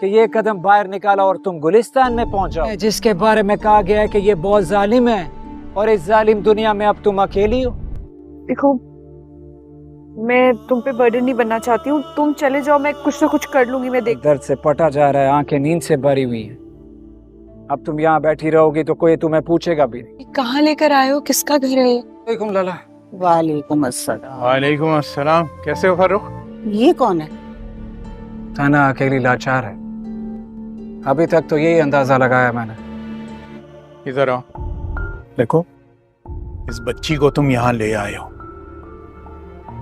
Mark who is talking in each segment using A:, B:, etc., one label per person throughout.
A: کہ یہ قدم باہر نکالا اور تم گلستان میں پہنچ جاؤ، جس کے بارے میں کہا گیا ہے کہ یہ بہت ظالم ہے اور اس ظالم دنیا میں اب تم اکیلی ہو۔
B: دیکھو میں تم پہ برڈن نہیں بننا چاہتی ہوں، تم چلے جاؤ، میں کچھ نہ کچھ کر لوں گی، میں دیکھ
A: درد سے پٹا جا رہا ہے، آنکھیں نیند سے بھری ہوئی ہیں، اب تم یہاں بیٹھی رہو گی تو کوئی تمہیں پوچھے گا بھی نہیں۔
B: کہاں لے کر آئے ہو، کس کا گھر ہے؟
A: وعلیکم لالا۔
C: وعلیکم السلام۔
D: وعلیکم السلام، کیسے ہو فاروق؟
C: یہ کون ہے؟
A: تانا اکیلی لاچار ہے، ابھی تک تو یہی اندازہ لگایا میں نے۔
D: ادھر آؤ، دیکھو اس بچی کو تم یہاں لے آئے ہو،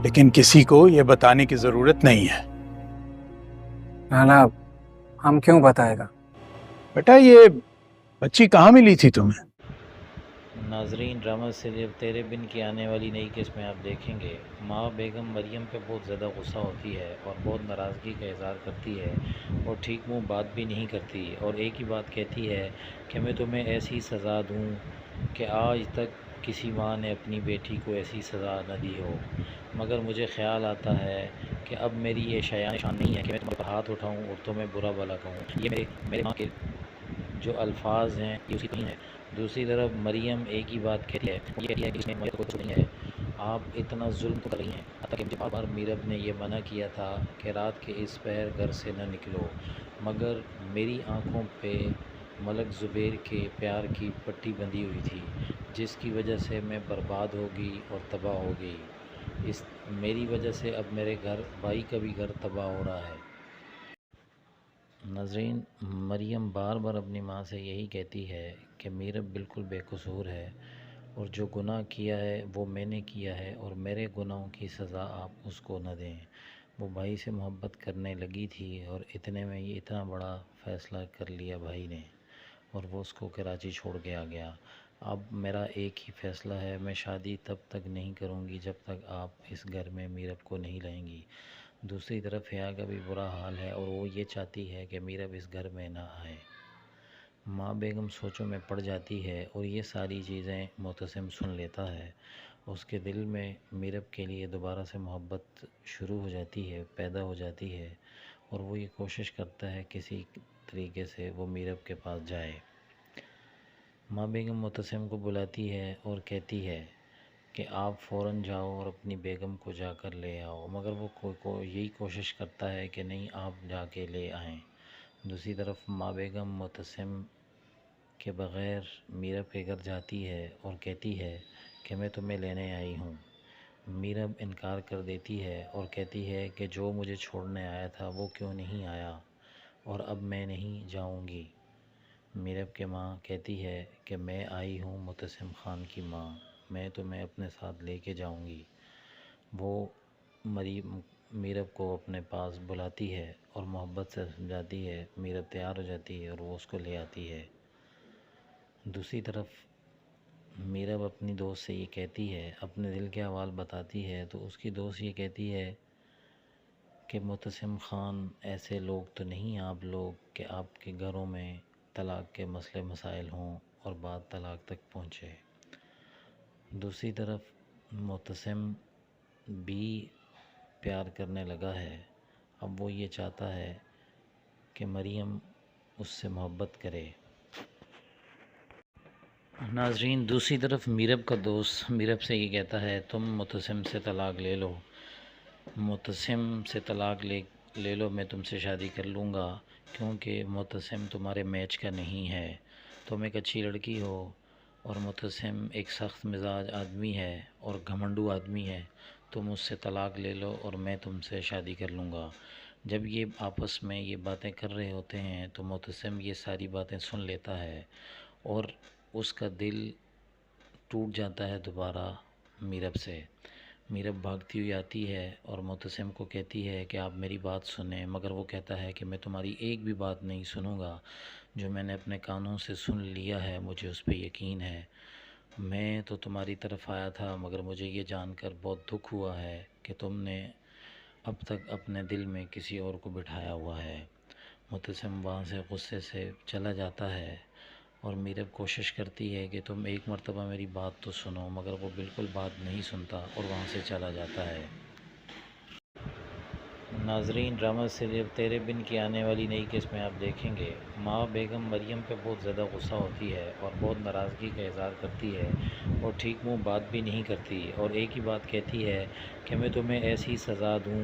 D: لیکن کسی کو یہ بتانے کی ضرورت نہیں ہے۔
A: لالا ہم کیوں بتائے گا؟
D: بیٹا یہ بچی کہاں ملی تھی تمہیں؟
E: ناظرین، ڈرامہ سیریل تیرے بن کی آنے والی نئی قسط میں آپ دیکھیں گے ماں بیگم مریم پہ بہت زیادہ غصہ ہوتی ہے اور بہت ناراضگی کا اظہار کرتی ہے اور ٹھیک منہ بات بھی نہیں کرتی، اور ایک ہی بات کہتی ہے کہ میں تمہیں ایسی سزا دوں کہ آج تک کسی ماں نے اپنی بیٹی کو ایسی سزا نہ دی ہو، مگر مجھے خیال آتا ہے کہ اب میری یہ شان نہیں ہے کہ میں تمہارے پر ہاتھ اٹھاؤں اور تمہیں برا بھلا کہوں، یہ میرے ماں کے جو الفاظ ہیں یہ اسی نہیں ہے۔ دوسری طرف مریم ایک ہی بات کہتی ہے، یہ کہتی ہے کہ اس میں میرے کوئی نہیں ہے، آپ اتنا ظلم کر رہی ہیں، حتیٰ کہ مجھے بار بار میرب نے یہ منع کیا تھا کہ رات کے اس پہر گھر سے نہ نکلو، مگر میری آنکھوں پہ ملک زبیر کے پیار کی پٹی بندھی ہوئی تھی جس کی وجہ سے میں برباد ہو گئی اور تباہ ہو گئی، اس میری وجہ سے اب میرے گھر بھائی کا بھی گھر تباہ ہو رہا ہے۔ ناظرین، مریم بار بار اپنی ماں سے یہی کہتی ہے کہ میرب بالکل بے قصور ہے اور جو گناہ کیا ہے وہ میں نے کیا ہے اور میرے گناہوں کی سزا آپ اس کو نہ دیں۔ وہ بھائی سے محبت کرنے لگی تھی اور اتنے میں یہ اتنا بڑا فیصلہ کر لیا بھائی نے اور وہ اس کو کراچی چھوڑ کے آ گیا۔ اب میرا ایک ہی فیصلہ ہے، میں شادی تب تک نہیں کروں گی جب تک آپ اس گھر میں میرب کو نہیں لائیں گی۔ دوسری طرف حیا کا بھی برا حال ہے اور وہ یہ چاہتی ہے کہ میرب اس گھر میں نہ آئے۔ ماں بیگم سوچوں میں پڑ جاتی ہے اور یہ ساری چیزیں معتصم سن لیتا ہے، اس کے دل میں میرب کے لیے دوبارہ سے محبت شروع ہو جاتی ہے، پیدا ہو جاتی ہے، اور وہ یہ کوشش کرتا ہے کسی طریقے سے وہ میرب کے پاس جائے۔ ماں بیگم معتصم کو بلاتی ہے اور کہتی ہے کہ آپ فوراً جاؤ اور اپنی بیگم کو جا کر لے آؤ، مگر وہ یہی کوشش کرتا ہے کہ نہیں آپ جا کے لے آئیں۔ دوسری طرف ماں بیگم معتصم کے بغیر میرب کے گھر جاتی ہے اور کہتی ہے کہ میں تمہیں لینے آئی ہوں۔ میرب انکار کر دیتی ہے اور کہتی ہے کہ جو مجھے چھوڑنے آیا تھا وہ کیوں نہیں آیا اور اب میں نہیں جاؤں گی۔ میرب کے ماں کہتی ہے کہ میں آئی ہوں معتصم خان کی ماں، میں تمہیں اپنے ساتھ لے کے جاؤں گی۔ وہ میرب کو اپنے پاس بلاتی ہے اور محبت سے سمجھاتی ہے، میرب تیار ہو جاتی ہے اور وہ اس کو لے آتی ہے۔ دوسری طرف میرب اپنی دوست سے یہ کہتی ہے، اپنے دل کے احوال بتاتی ہے، تو اس کی دوست یہ کہتی ہے کہ معتصم خان ایسے لوگ تو نہیں آپ لوگ کہ آپ کے گھروں میں طلاق کے مسئلے مسائل ہوں اور بات طلاق تک پہنچے۔ دوسری طرف معتصم بھی پیار کرنے لگا ہے، اب وہ یہ چاہتا ہے کہ مریم اس سے محبت کرے۔ ناظرین، دوسری طرف میرب کا دوست میرب سے یہ کہتا ہے تم معتصم سے طلاق لے لو، معتصم سے طلاق لے لو، میں تم سے شادی کر لوں گا، کیونکہ معتصم تمہارے میچ کا نہیں ہے، تم ایک اچھی لڑکی ہو اور معتصم ایک سخت مزاج آدمی ہے اور گھمنڈو آدمی ہے، تم اس سے طلاق لے لو اور میں تم سے شادی کر لوں گا۔ جب یہ آپس میں یہ باتیں کر رہے ہوتے ہیں تو معتصم یہ ساری باتیں سن لیتا ہے اور اس کا دل ٹوٹ جاتا ہے دوبارہ میرب سے۔ میرب بھاگتی ہوئی آتی ہے اور معتصم کو کہتی ہے کہ آپ میری بات سنیں، مگر وہ کہتا ہے کہ میں تمہاری ایک بھی بات نہیں سنوں گا، جو میں نے اپنے کانوں سے سن لیا ہے مجھے اس پہ یقین ہے، میں تو تمہاری طرف آیا تھا مگر مجھے یہ جان کر بہت دکھ ہوا ہے کہ تم نے اب تک اپنے دل میں کسی اور کو بٹھایا ہوا ہے۔ معتصم وہاں سے غصے سے چلا جاتا ہے اور میرب کوشش کرتی ہے کہ تم ایک مرتبہ میری بات تو سنو، مگر وہ بالکل بات نہیں سنتا اور وہاں سے چلا جاتا ہے۔ ناظرین، ڈرامہ سیریل تیرے بن کی آنے والی نئی قسط میں آپ دیکھیں گے ماں بیگم مریم پہ بہت زیادہ غصہ ہوتی ہے اور بہت ناراضگی کا اظہار کرتی ہے اور ٹھیک منہ بات بھی نہیں کرتی، اور ایک ہی بات کہتی ہے کہ میں تمہیں ایسی سزا دوں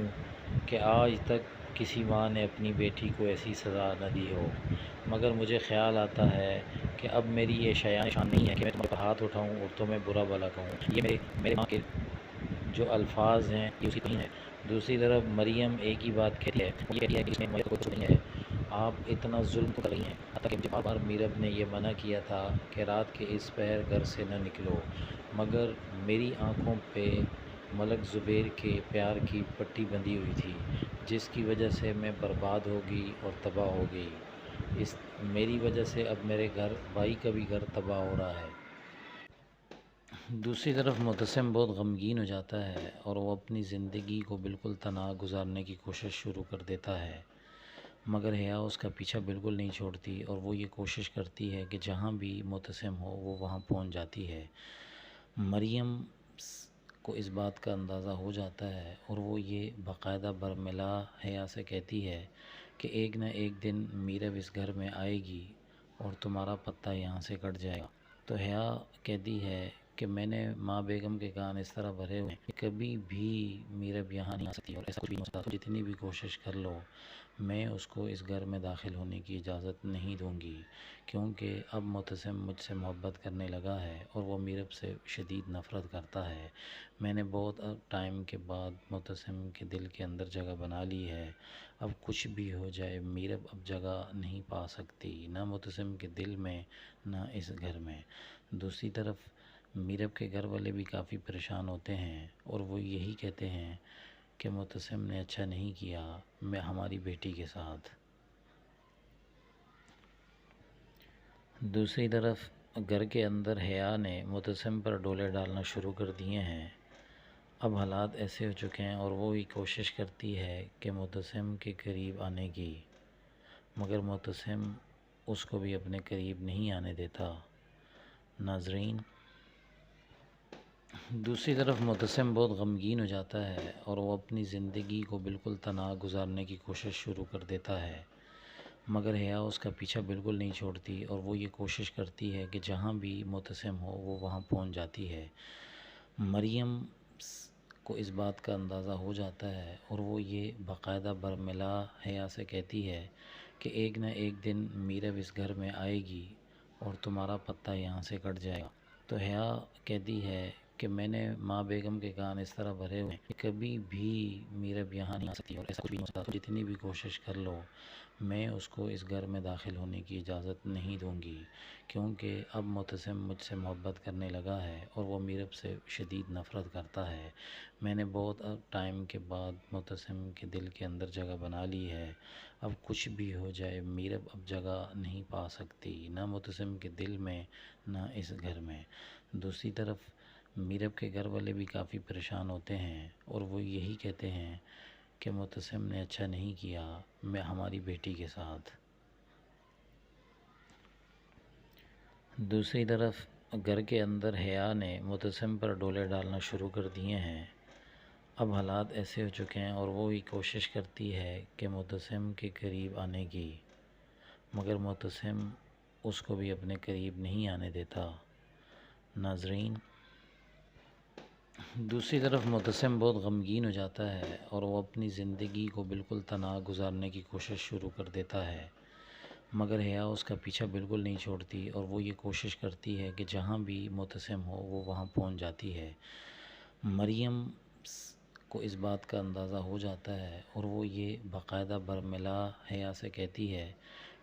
E: کہ آج تک کسی ماں نے اپنی بیٹی کو ایسی سزا نہ دی ہو، مگر مجھے خیال آتا ہے کہ اب میری یہ شایان شان نہیں ہے کہ میں تمہارے پر ہاتھ اٹھاؤں اور تمہیں برا بھلا کہوں۔ یہ میرے ماں کے جو الفاظ ہیں یہ اسی نہیں ہے۔ دوسری طرف مریم ایک ہی بات کہتی ہے، یہ کہتی ہے کہ اس میں میرے کو کچھ نہیں ہے، آپ اتنا ظلم کر رہی ہیں، حتیٰ کہ مجھے بار بار میرب نے یہ منع کیا تھا کہ رات کے اس پہر گھر سے نہ نکلو، مگر میری آنکھوں پہ ملک زبیر کے پیار کی پٹی بندھی ہوئی تھی جس کی وجہ سے میں برباد ہو گئی اور تباہ ہو گئی۔ میری وجہ سے اب میرے گھر بھائی کا بھی گھر تباہ ہو رہا ہے۔ دوسری طرف معتصم بہت غمگین ہو جاتا ہے اور وہ اپنی زندگی کو بالکل تنہا گزارنے کی کوشش شروع کر دیتا ہے، مگر حیا اس کا پیچھا بالکل نہیں چھوڑتی اور وہ یہ کوشش کرتی ہے کہ جہاں بھی معتصم ہو وہ وہاں پہنچ جاتی ہے۔ مریم کو اس بات کا اندازہ ہو جاتا ہے اور وہ یہ باقاعدہ برملا حیا سے کہتی ہے کہ ایک نہ ایک دن میرب اس گھر میں آئے گی اور تمہارا پتہ یہاں سے کٹ جائے گا۔ تو حیا کہتی ہے کہ میں نے ماں بیگم کے کان اس طرح بھرے ہوئے ہیں کہ کبھی بھی میرب یہاں نہیں آ سکتی اور ایسا کچھ بھی نہیں ہو سکتا، جتنی بھی کوشش کر لو میں اس کو اس گھر میں داخل ہونے کی اجازت نہیں دوں گی، کیونکہ اب معتصم مجھ سے محبت کرنے لگا ہے اور وہ میرب سے شدید نفرت کرتا ہے۔ میں نے بہت ٹائم کے بعد معتصم کے دل کے اندر جگہ بنا لی ہے، اب کچھ بھی ہو جائے میرب اب جگہ نہیں پا سکتی، نہ معتصم کے دل میں نہ اس گھر میں۔ دوسری طرف میرب کے گھر والے بھی کافی پریشان ہوتے ہیں اور وہ یہی کہتے ہیں کہ معتصم نے اچھا نہیں کیا میں ہماری بیٹی کے ساتھ۔ دوسری طرف گھر کے اندر حیا نے معتصم پر ڈولے ڈالنا شروع کر دیے ہیں۔ اب حالات ایسے ہو چکے ہیں اور وہ بھی کوشش کرتی ہے کہ معتصم کے قریب آنے کی، مگر معتصم اس کو بھی اپنے قریب نہیں آنے دیتا۔ ناظرین، دوسری طرف معتصم بہت غمگین ہو جاتا ہے اور وہ اپنی زندگی کو بالکل تنہا گزارنے کی کوشش شروع کر دیتا ہے، مگر حیا اس کا پیچھا بالکل نہیں چھوڑتی اور وہ یہ کوشش کرتی ہے کہ جہاں بھی معتصم ہو وہ وہاں پہنچ جاتی ہے۔ مریم کو اس بات کا اندازہ ہو جاتا ہے اور وہ یہ باقاعدہ برملا حیا سے کہتی ہے کہ ایک نہ ایک دن میرب اس گھر میں آئے گی اور تمہارا پتہ یہاں سے کٹ جائے گا۔ تو حیا کہتی ہے کہ میں نے ماں بیگم کے کان اس طرح بھرے ہوئے ہیں کہ کبھی بھی میرب یہاں نہیں آ سکتی اور ایسا کچھ بھی نہیں ہو سکتا، جتنی بھی کوشش کر لو میں اس کو اس گھر میں داخل ہونے کی اجازت نہیں دوں گی، کیونکہ اب معتصم مجھ سے محبت کرنے لگا ہے اور وہ میرب سے شدید نفرت کرتا ہے۔ میں نے بہت ٹائم کے بعد معتصم کے دل کے اندر جگہ بنا لی ہے، اب کچھ بھی ہو جائے میرب اب جگہ نہیں پا سکتی، نہ معتصم کے دل میں نہ اس گھر میں۔ دوسری طرف میرب کے گھر والے بھی کافی پریشان ہوتے ہیں اور وہ یہی کہتے ہیں کہ معتصم نے اچھا نہیں کیا میں ہماری بیٹی کے ساتھ۔ دوسری طرف گھر کے اندر حیا نے معتصم پر ڈولے ڈالنا شروع کر دیے ہیں۔ اب حالات ایسے ہو چکے ہیں اور وہ بھی کوشش کرتی ہے کہ معتصم کے قریب آنے کی، مگر معتصم اس کو بھی اپنے قریب نہیں آنے دیتا۔ ناظرین، دوسری طرف معتصم بہت غمگین ہو جاتا ہے اور وہ اپنی زندگی کو بالکل تنہا گزارنے کی کوشش شروع کر دیتا ہے، مگر حیا اس کا پیچھا بالکل نہیں چھوڑتی اور وہ یہ کوشش کرتی ہے کہ جہاں بھی معتصم ہو وہ وہاں پہنچ جاتی ہے۔ مریم کو اس بات کا اندازہ ہو جاتا ہے اور وہ یہ باقاعدہ برملا حیا سے کہتی ہے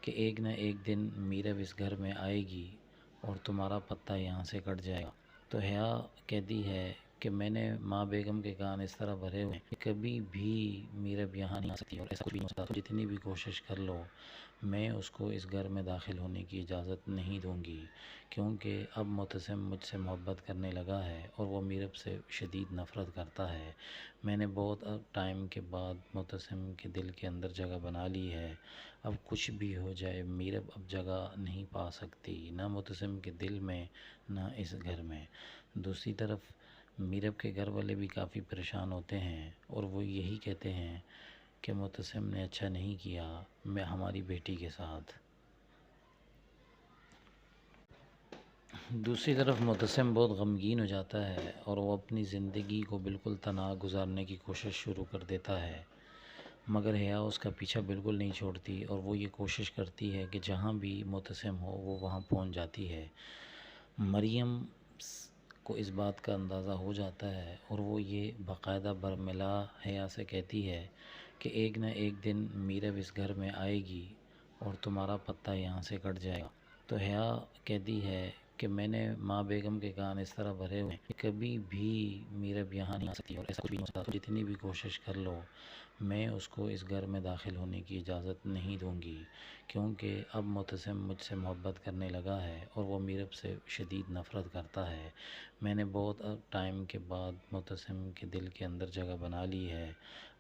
E: کہ ایک نہ ایک دن میرب اس گھر میں آئے گی اور تمہارا پتہ یہاں سے کٹ جائے گا۔ تو حیا کہتی ہے کہ میں نے ماں بیگم کے کان اس طرح بھرے ہوئے ہیں کہ کبھی بھی میرب یہاں نہیں آ سکتی اور ایسا کچھ بھی نہیں ہو سکتا. جتنی بھی کوشش کر لو میں اس کو اس گھر میں داخل ہونے کی اجازت نہیں دوں گی، کیونکہ اب معتصم مجھ سے محبت کرنے لگا ہے اور وہ میرب سے شدید نفرت کرتا ہے. میں نے بہت ٹائم کے بعد معتصم کے دل کے اندر جگہ بنا لی ہے. اب کچھ بھی ہو جائے میرب اب جگہ نہیں پا سکتی، نہ معتصم کے دل میں نہ اس گھر میں. دوسری طرف میرب کے گھر والے بھی کافی پریشان ہوتے ہیں اور وہ یہی کہتے ہیں کہ معتصم نے اچھا نہیں کیا میں ہماری بیٹی کے ساتھ. دوسری طرف معتصم بہت غمگین ہو جاتا ہے اور وہ اپنی زندگی کو بالکل تنہا گزارنے کی کوشش شروع کر دیتا ہے، مگر حیا اس کا پیچھا بالکل نہیں چھوڑتی اور وہ یہ کوشش کرتی ہے کہ جہاں بھی معتصم ہو وہ وہاں پہنچ جاتی ہے. مریم کو اس بات کا اندازہ ہو جاتا ہے اور وہ یہ باقاعدہ برملا حیا سے کہتی ہے کہ ایک نہ ایک دن میرب اس گھر میں آئے گی اور تمہارا پتہ یہاں سے کٹ جائے گا. تو حیا کہتی ہے کہ میں نے ماں بیگم کے کان اس طرح بھرے ہوئے ہیں کہ کبھی بھی میرب یہاں نہیں آ سکتی اور ایسا کچھ بھی نہیں ہو سکتا. جتنی بھی کوشش کر لو میں اس کو اس گھر میں داخل ہونے کی اجازت نہیں دوں گی، کیونکہ اب معتصم مجھ سے محبت کرنے لگا ہے اور وہ میرب سے شدید نفرت کرتا ہے. میں نے بہت ٹائم کے بعد معتصم کے دل کے اندر جگہ بنا لی ہے.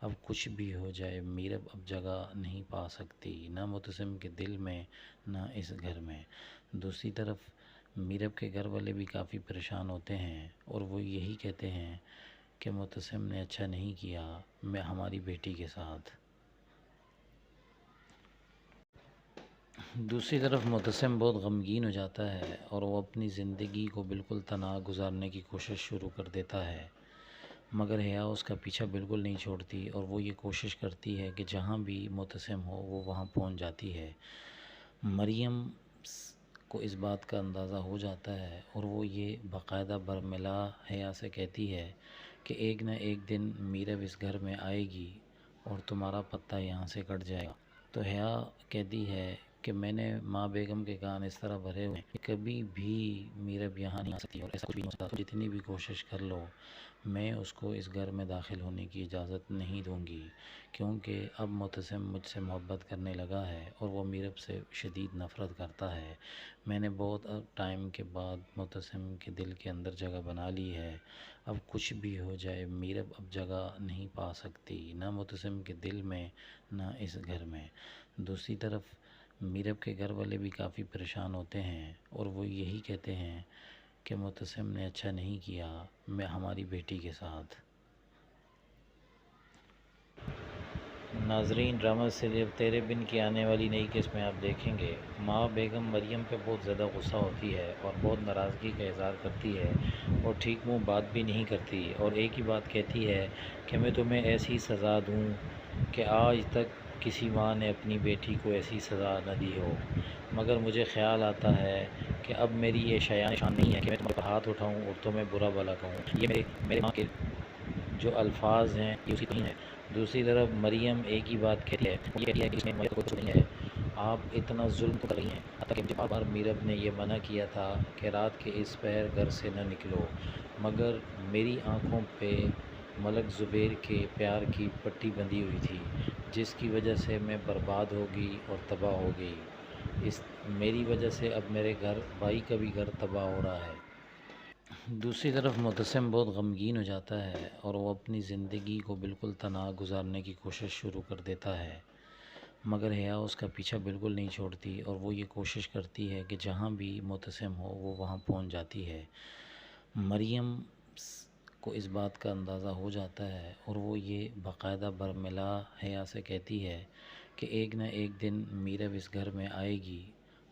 E: اب کچھ بھی ہو جائے میرب اب جگہ نہیں پا سکتی، نہ معتصم کے دل میں نہ اس گھر میں. دوسری طرف میرب کے گھر والے بھی کافی پریشان ہوتے ہیں اور وہ یہی کہتے ہیں کہ معتصم نے اچھا نہیں کیا میں ہماری بیٹی کے ساتھ. دوسری طرف معتصم بہت غمگین ہو جاتا ہے اور وہ اپنی زندگی کو بالکل تنہا گزارنے کی کوشش شروع کر دیتا ہے، مگر حیا اس کا پیچھا بالکل نہیں چھوڑتی اور وہ یہ کوشش کرتی ہے کہ جہاں بھی معتصم ہو وہ وہاں پہنچ جاتی ہے. مریم کو اس بات کا اندازہ ہو جاتا ہے اور وہ یہ باقاعدہ برملا حیا سے کہتی ہے کہ ایک نہ ایک دن میرب اس گھر میں آئے گی اور تمہارا پتہ یہاں سے کٹ جائے گا. تو حیا کہتی ہے کہ میں نے ماں بیگم کے کان اس طرح بھرے ہوئے ہیں کہ کبھی بھی میرب یہاں نہیں آ سکتی اور ایسا کچھ بھی نہیں ہو سکتا. جتنی بھی کوشش کر لو میں اس کو اس گھر میں داخل ہونے کی اجازت نہیں دوں گی، کیونکہ اب معتصم مجھ سے محبت کرنے لگا ہے اور وہ میرب سے شدید نفرت کرتا ہے. میں نے بہت ٹائم کے بعد معتصم کے دل کے اندر جگہ بنا لی ہے. اب کچھ بھی ہو جائے میرب اب جگہ نہیں پا سکتی، نہ معتصم کے دل میں نہ اس گھر میں. دوسری طرف میرب کے گھر والے بھی کافی پریشان ہوتے ہیں اور وہ یہی کہتے ہیں کہ معتصم نے اچھا نہیں کیا میں ہماری بیٹی کے ساتھ. ناظرین، ڈرامہ سیریل تیرے بن کی آنے والی نئی قسط میں آپ دیکھیں گے ماں بیگم مریم پہ بہت زیادہ غصہ ہوتی ہے اور بہت ناراضگی کا اظہار کرتی ہے اور ٹھیک منہ بات بھی نہیں کرتی اور ایک ہی بات کہتی ہے کہ میں تمہیں ایسی سزا دوں کہ آج تک کسی ماں نے اپنی بیٹی کو ایسی سزا نہ دی ہو. مگر مجھے خیال آتا ہے کہ اب میری یہ شایان شان نہیں ہے کہ میں تمہارے پر ہاتھ اٹھاؤں اور تمہیں برا بھلا کہوں. یہ میرے ماں کے جو الفاظ ہیں یہ اسی نہیں ہے. دوسری طرف مریم ایک ہی بات کہتی ہے، یہ کہتی ہے کہ اس میں مجھے کچھ نہیں ہے، آپ اتنا ظلم تو کر رہی ہیں. حتیٰ کہ مجھے بار بار میرب نے یہ منع کیا تھا کہ رات کے اس پہر گھر سے نہ نکلو، مگر میری آنکھوں پہ ملک زبیر کے پیار کی پٹی بندھی ہوئی تھی جس کی وجہ سے میں برباد ہو گئی اور تباہ ہو گئی. میری وجہ سے اب میرے بھائی کا بھی گھر تباہ ہو رہا ہے. دوسری طرف معتصم بہت غمگین ہو جاتا ہے اور وہ اپنی زندگی کو بالکل تنہا گزارنے کی کوشش شروع کر دیتا ہے، مگر حیا اس کا پیچھا بالکل نہیں چھوڑتی اور وہ یہ کوشش کرتی ہے کہ جہاں بھی معتصم ہو وہ وہاں پہنچ جاتی ہے. مریم کو اس بات کا اندازہ ہو جاتا ہے اور وہ یہ باقاعدہ برملا حیا سے کہتی ہے کہ ایک نہ ایک دن میرب اس گھر میں آئے گی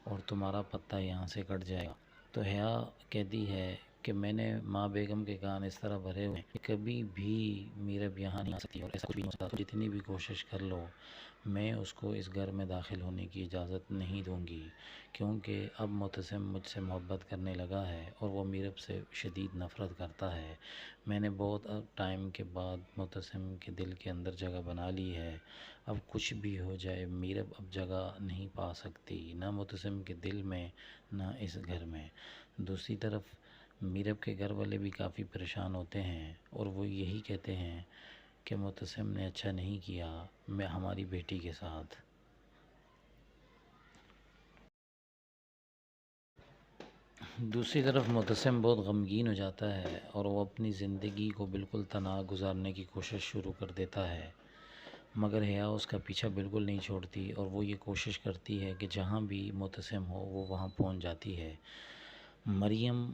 E: اور تمہارا پتہ یہاں سے کٹ جائے گا. تو حیا کہتی ہے کہ میں نے ماں بیگم کے کان اس طرح بھرے ہوئے ہیں کہ کبھی بھی میرب یہاں نہیں آ سکتی اور ایسا کچھ بھی نہیں ہو سکتا. جتنی بھی کوشش کر لو میں اس کو اس گھر میں داخل ہونے کی اجازت نہیں دوں گی، کیونکہ اب معتصم مجھ سے محبت کرنے لگا ہے اور وہ میرب سے شدید نفرت کرتا ہے. میں نے بہت ٹائم کے بعد معتصم کے دل کے اندر جگہ بنا لی ہے. اب کچھ بھی ہو جائے میرب اب جگہ نہیں پا سکتی، نہ معتصم کے دل میں نہ اس گھر میں. دوسری طرف میرب کے گھر والے بھی کافی پریشان ہوتے ہیں اور وہ یہی کہتے ہیں کہ معتصم نے اچھا نہیں کیا میں ہماری بیٹی کے ساتھ۔ دوسری طرف معتصم بہت غمگین ہو جاتا ہے اور وہ اپنی زندگی کو بالکل تنہا گزارنے کی کوشش شروع کر دیتا ہے، مگر حیا اس کا پیچھا بالکل نہیں چھوڑتی اور وہ یہ کوشش کرتی ہے کہ جہاں بھی معتصم ہو وہ وہاں پہنچ جاتی ہے۔ مریم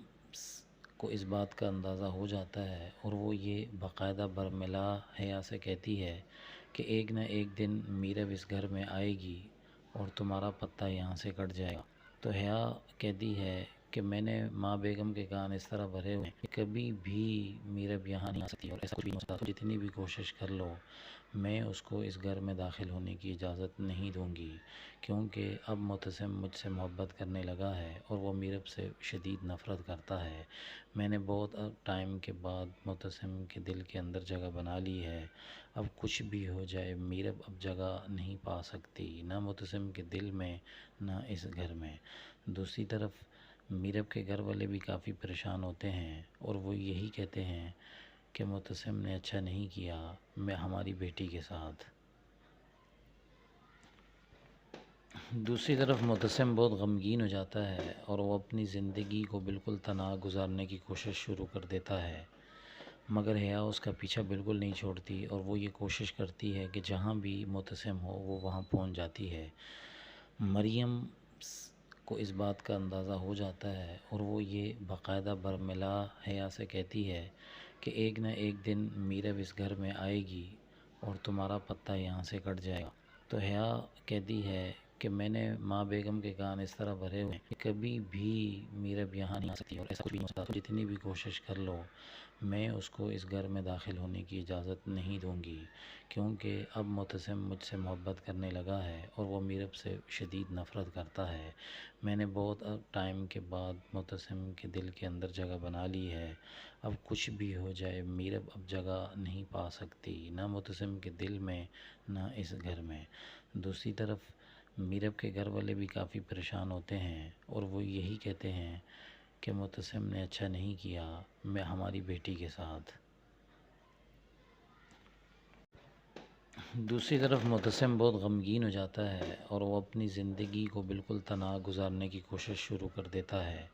E: کو اس بات کا اندازہ ہو جاتا ہے اور وہ یہ باقاعدہ برملا حیا سے کہتی ہے کہ ایک نہ ایک دن میرب اس گھر میں آئے گی اور تمہارا پتہ یہاں سے کٹ جائے گا۔ تو حیا کہتی ہے کہ میں نے ماں بیگم کے کان اس طرح بھرے ہوئے ہیں کہ کبھی بھی میرب یہاں نہیں آ سکتی اور ایسا کچھ بھی نہیں ہو سکتا، جتنی بھی کوشش کر لو میں اس کو اس گھر میں داخل ہونے کی اجازت نہیں دوں گی، کیونکہ اب معتصم مجھ سے محبت کرنے لگا ہے اور وہ میرب سے شدید نفرت کرتا ہے۔ میں نے بہت ٹائم کے بعد معتصم کے دل کے اندر جگہ بنا لی ہے، اب کچھ بھی ہو جائے میرب اب جگہ نہیں پا سکتی، نہ معتصم کے دل میں نہ اس گھر میں۔ دوسری طرف میرب کے گھر والے بھی کافی پریشان ہوتے ہیں اور وہ یہی کہتے ہیں کہ معتصم نے اچھا نہیں کیا میں ہماری بیٹی کے ساتھ۔ دوسری طرف معتصم بہت غمگین ہو جاتا ہے اور وہ اپنی زندگی کو بالکل تنہا گزارنے کی کوشش شروع کر دیتا ہے، مگر حیا اس کا پیچھا بالکل نہیں چھوڑتی اور وہ یہ کوشش کرتی ہے کہ جہاں بھی معتصم ہو وہ وہاں پہنچ جاتی ہے۔ مریم کو اس بات کا اندازہ ہو جاتا ہے اور وہ یہ باقاعدہ برملا حیا سے کہتی ہے کہ ایک نہ ایک دن میرب اس گھر میں آئے گی اور تمہارا پتہ یہاں سے کٹ جائے گا۔ تو حیا کہتی ہے کہ میں نے ماں بیگم کے کان اس طرح بھرے ہوئے ہیں کہ کبھی بھی میرب یہاں نہیں آ سکتی اور ایسا کچھ بھی نہیں ہو سکتا، جتنی بھی کوشش کر لو میں اس کو اس گھر میں داخل ہونے کی اجازت نہیں دوں گی، کیونکہ اب معتصم مجھ سے محبت کرنے لگا ہے اور وہ میرب سے شدید نفرت کرتا ہے۔ میں نے بہت ٹائم کے بعد معتصم کے دل کے اندر جگہ بنا لی ہے، اب کچھ بھی ہو جائے میرب اب جگہ نہیں پا سکتی، نہ معتصم کے دل میں نہ اس گھر میں۔ دوسری طرف میرب کے گھر والے بھی کافی پریشان ہوتے ہیں اور وہ یہی کہتے ہیں کہ معتصم نے اچھا نہیں کیا میں ہماری بیٹی کے ساتھ۔ دوسری طرف معتصم بہت غمگین ہو جاتا ہے اور وہ اپنی زندگی کو بالکل تنہا گزارنے کی کوشش شروع کر دیتا ہے،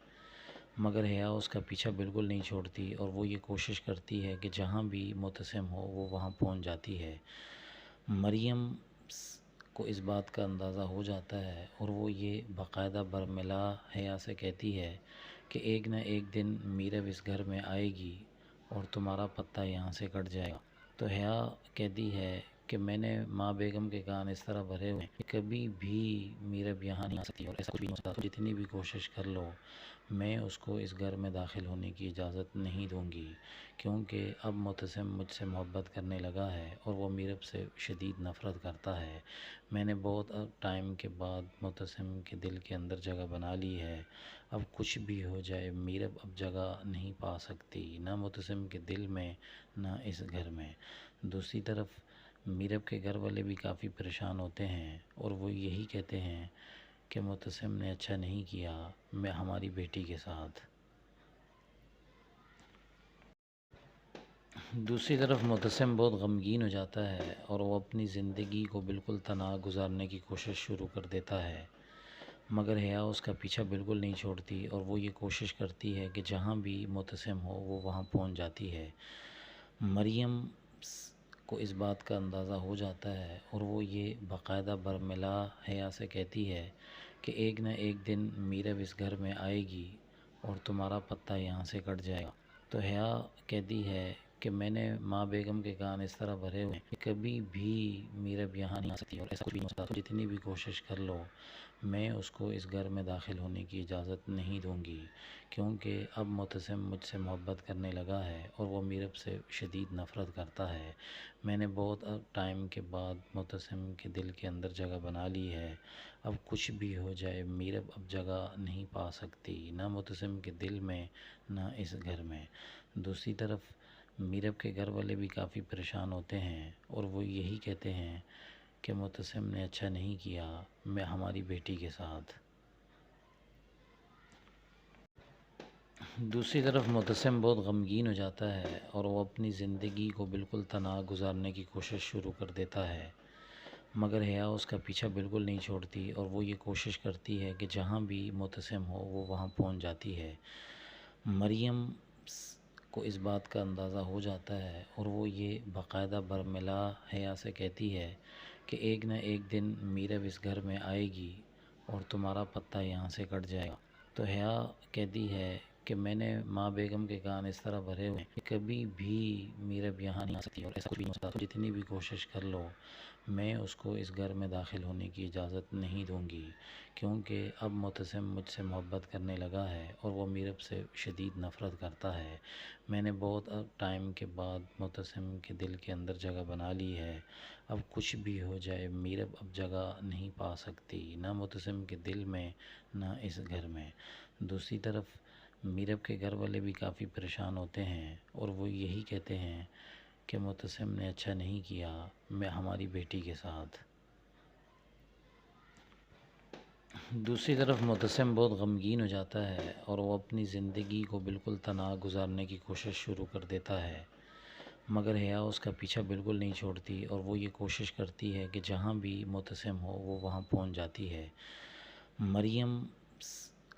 E: مگر حیا اس کا پیچھا بالکل نہیں چھوڑتی اور وہ یہ کوشش کرتی ہے کہ جہاں بھی معتصم ہو وہ وہاں پہنچ جاتی ہے۔ مریم کو اس بات کا اندازہ ہو جاتا ہے اور وہ یہ باقاعدہ برملا حیا سے کہتی ہے کہ ایک نہ ایک دن میرب اس گھر میں آئے گی اور تمہارا پتہ یہاں سے کٹ جائے گا۔ تو حیا کہتی ہے کہ میں نے ماں بیگم کے کان اس طرح بھرے ہوئے ہیں کہ کبھی بھی میرب یہاں نہیں آ سکتی اور ایسا کچھ بھی نہیں ہو سکتا، جتنی بھی کوشش کر لو میں اس کو اس گھر میں داخل ہونے کی اجازت نہیں دوں گی، کیونکہ اب معتصم مجھ سے محبت کرنے لگا ہے اور وہ میرب سے شدید نفرت کرتا ہے۔ میں نے بہت ٹائم کے بعد معتصم کے دل کے اندر جگہ بنا لی ہے، اب کچھ بھی ہو جائے میرب اب جگہ نہیں پا سکتی، نہ معتصم کے دل میں نہ اس گھر میں۔ دوسری طرف میرب کے گھر والے بھی کافی پریشان ہوتے ہیں اور وہ یہی کہتے ہیں کہ معتصم نے اچھا نہیں کیا میں ہماری بیٹی کے ساتھ۔ دوسری طرف معتصم بہت غمگین ہو جاتا ہے اور وہ اپنی زندگی کو بالکل تنہا گزارنے کی کوشش شروع کر دیتا ہے، مگر حیا اس کا پیچھا بالکل نہیں چھوڑتی اور وہ یہ کوشش کرتی ہے کہ جہاں بھی معتصم ہو وہ وہاں پہنچ جاتی ہے۔ مریم کو اس بات کا اندازہ ہو جاتا ہے اور وہ یہ باقاعدہ برملا حیا سے کہتی ہے کہ ایک نہ ایک دن میرب اس گھر میں آئے گی اور تمہارا پتہ یہاں سے کٹ جائے گا۔ تو حیا کہتی ہے کہ میں نے ماں بیگم کے کان اس طرح بھرے ہوئے ہیں کہ کبھی بھی میرب یہاں نہیں آ سکتی اور ایسا کچھ بھی نہیں ہو سکتا، جتنی بھی کوشش کر لو میں اس کو اس گھر میں داخل ہونے کی اجازت نہیں دوں گی، کیونکہ اب معتصم مجھ سے محبت کرنے لگا ہے اور وہ میرب سے شدید نفرت کرتا ہے۔ میں نے بہت ٹائم کے بعد معتصم کے دل کے اندر جگہ بنا لی ہے، اب کچھ بھی ہو جائے میرب اب جگہ نہیں پا سکتی، نہ معتصم کے دل میں نہ اس گھر میں۔ دوسری طرف میرب کے گھر والے بھی کافی پریشان ہوتے ہیں اور وہ یہی کہتے ہیں کہ معتصم نے اچھا نہیں کیا میں ہماری بیٹی کے ساتھ۔ دوسری طرف متسم بہت غمگین ہو جاتا ہے اور وہ اپنی زندگی کو بالکل تنہا گزارنے کی کوشش شروع کر دیتا ہے، مگر حیا اس کا پیچھا بالکل نہیں چھوڑتی اور وہ یہ کوشش کرتی ہے کہ جہاں بھی متسم ہو وہ وہاں پہنچ جاتی ہے۔ مریم کو اس بات کا اندازہ ہو جاتا ہے اور وہ یہ باقاعدہ برملا حیا سے کہتی ہے کہ ایک نہ ایک دن میرب اس گھر میں آئے گی اور تمہارا پتہ یہاں سے کٹ جائے گا۔ تو حیا کہتی ہے کہ میں نے ماں بیگم کے کان اس طرح بھرے ہوئے ہیں کہ کبھی بھی میرب یہاں نہیں آ سکتی اور ایسا کچھ بھی نہیں ہو سکتا، جتنی بھی کوشش کر لو میں اس کو اس گھر میں داخل ہونے کی اجازت نہیں دوں گی، کیونکہ اب متسم مجھ سے محبت کرنے لگا ہے اور وہ میرب سے شدید نفرت کرتا ہے۔ میں نے بہت ٹائم کے بعد متسم کے دل کے اندر جگہ بنا لی ہے، اب کچھ بھی ہو جائے میرب اب جگہ نہیں پا سکتی، نہ متسم کے دل میں نہ اس گھر میں۔ دوسری طرف میرب کے گھر والے بھی کافی پریشان ہوتے ہیں اور وہ یہی کہتے ہیں کہ متسم نے اچھا نہیں کیا میں ہماری بیٹی کے ساتھ۔ دوسری طرف متسم بہت غمگین ہو جاتا ہے اور وہ اپنی زندگی کو بالکل تنہا گزارنے کی کوشش شروع کر دیتا ہے، مگر حیا اس کا پیچھا بالکل نہیں چھوڑتی اور وہ یہ کوشش کرتی ہے کہ جہاں بھی متسم ہو وہ وہاں پہنچ جاتی ہے۔ مریم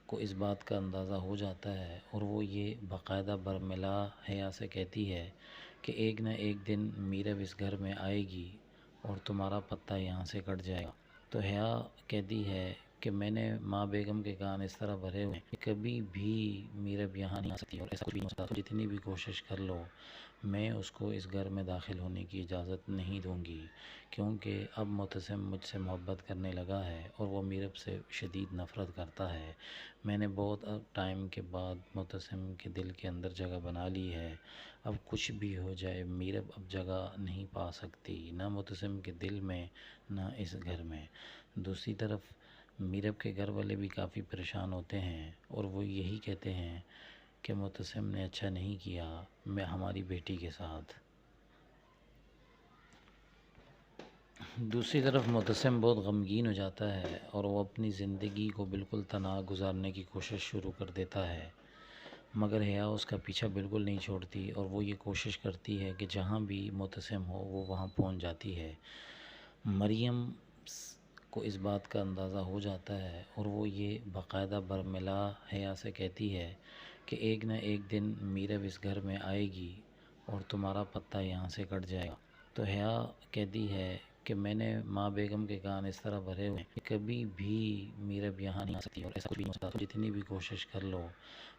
E: کو اس بات کا اندازہ ہو جاتا ہے اور وہ یہ باقاعدہ برملا حیا سے کہتی ہے کہ ایک نہ ایک دن میرب اس گھر میں آئے گی اور تمہارا پتہ یہاں سے کٹ جائے گا۔ تو حیا کہتی ہے کہ میں نے ماں بیگم کے کان اس طرح بھرے ہوئے ہیں کہ کبھی بھی میرب یہاں نہیں آ سکتی اور ایسا کچھ بھی نہیں ہو سکتا، جتنی بھی کوشش کر لو میں اس کو اس گھر میں داخل ہونے کی اجازت نہیں دوں گی، کیونکہ اب متسم مجھ سے محبت کرنے لگا ہے اور وہ میرب سے شدید نفرت کرتا ہے۔ میں نے بہت ٹائم کے بعد متسم کے دل کے اندر جگہ بنا لی ہے، اب کچھ بھی ہو جائے میرب اب جگہ نہیں پا سکتی، نہ متسم کے دل میں نہ اس گھر میں۔ دوسری طرف میرب کے گھر والے بھی کافی پریشان ہوتے ہیں اور وہ یہی کہتے ہیں کہ متسم نے اچھا نہیں کیا میں ہماری بیٹی کے ساتھ۔ دوسری طرف متسم بہت غمگین ہو جاتا ہے اور وہ اپنی زندگی کو بالکل تنہا گزارنے کی کوشش شروع کر دیتا ہے، مگر حیا اس کا پیچھا بالکل نہیں چھوڑتی اور وہ یہ کوشش کرتی ہے کہ جہاں بھی متسم ہو وہ وہاں پہنچ جاتی ہے۔ مریم کو اس بات کا اندازہ ہو جاتا ہے اور وہ یہ باقاعدہ برملا حیا سے کہتی ہے کہ ایک نہ ایک دن میرب اس گھر میں آئے گی اور تمہارا پتہ یہاں سے کٹ جائے گا۔ تو حیا کہتی ہے کہ میں نے ماں بیگم کے کان اس طرح بھرے ہوئے ہیں کہ کبھی بھی میرب یہاں نہیں آ سکتی اور ایسا کچھ بھی نہیں ہو سکتا، جتنی بھی کوشش کر لو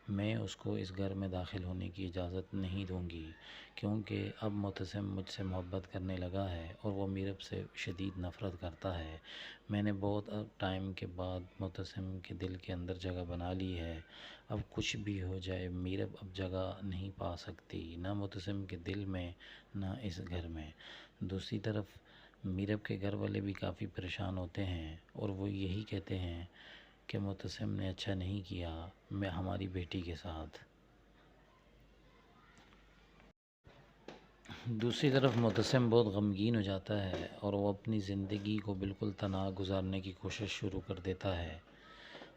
E: میں اس کو اس گھر میں داخل ہونے کی اجازت نہیں دوں گی، کیونکہ اب متسم مجھ سے محبت کرنے لگا ہے اور وہ میرب سے شدید نفرت کرتا ہے۔ میں نے بہت ٹائم کے بعد متسم کے دل کے اندر جگہ بنا لی ہے، اب کچھ بھی ہو جائے میرب اب جگہ نہیں پا سکتی، نہ متسم کے دل میں نہ اس گھر میں۔ دوسری طرف میرب کے گھر والے بھی کافی پریشان ہوتے ہیں اور وہ یہی کہتے ہیں کہ متسم نے اچھا نہیں کیا میں ہماری بیٹی کے ساتھ۔ دوسری طرف متسم بہت غمگین ہو جاتا ہے اور وہ اپنی زندگی کو بالکل تنہا گزارنے کی کوشش شروع کر دیتا ہے،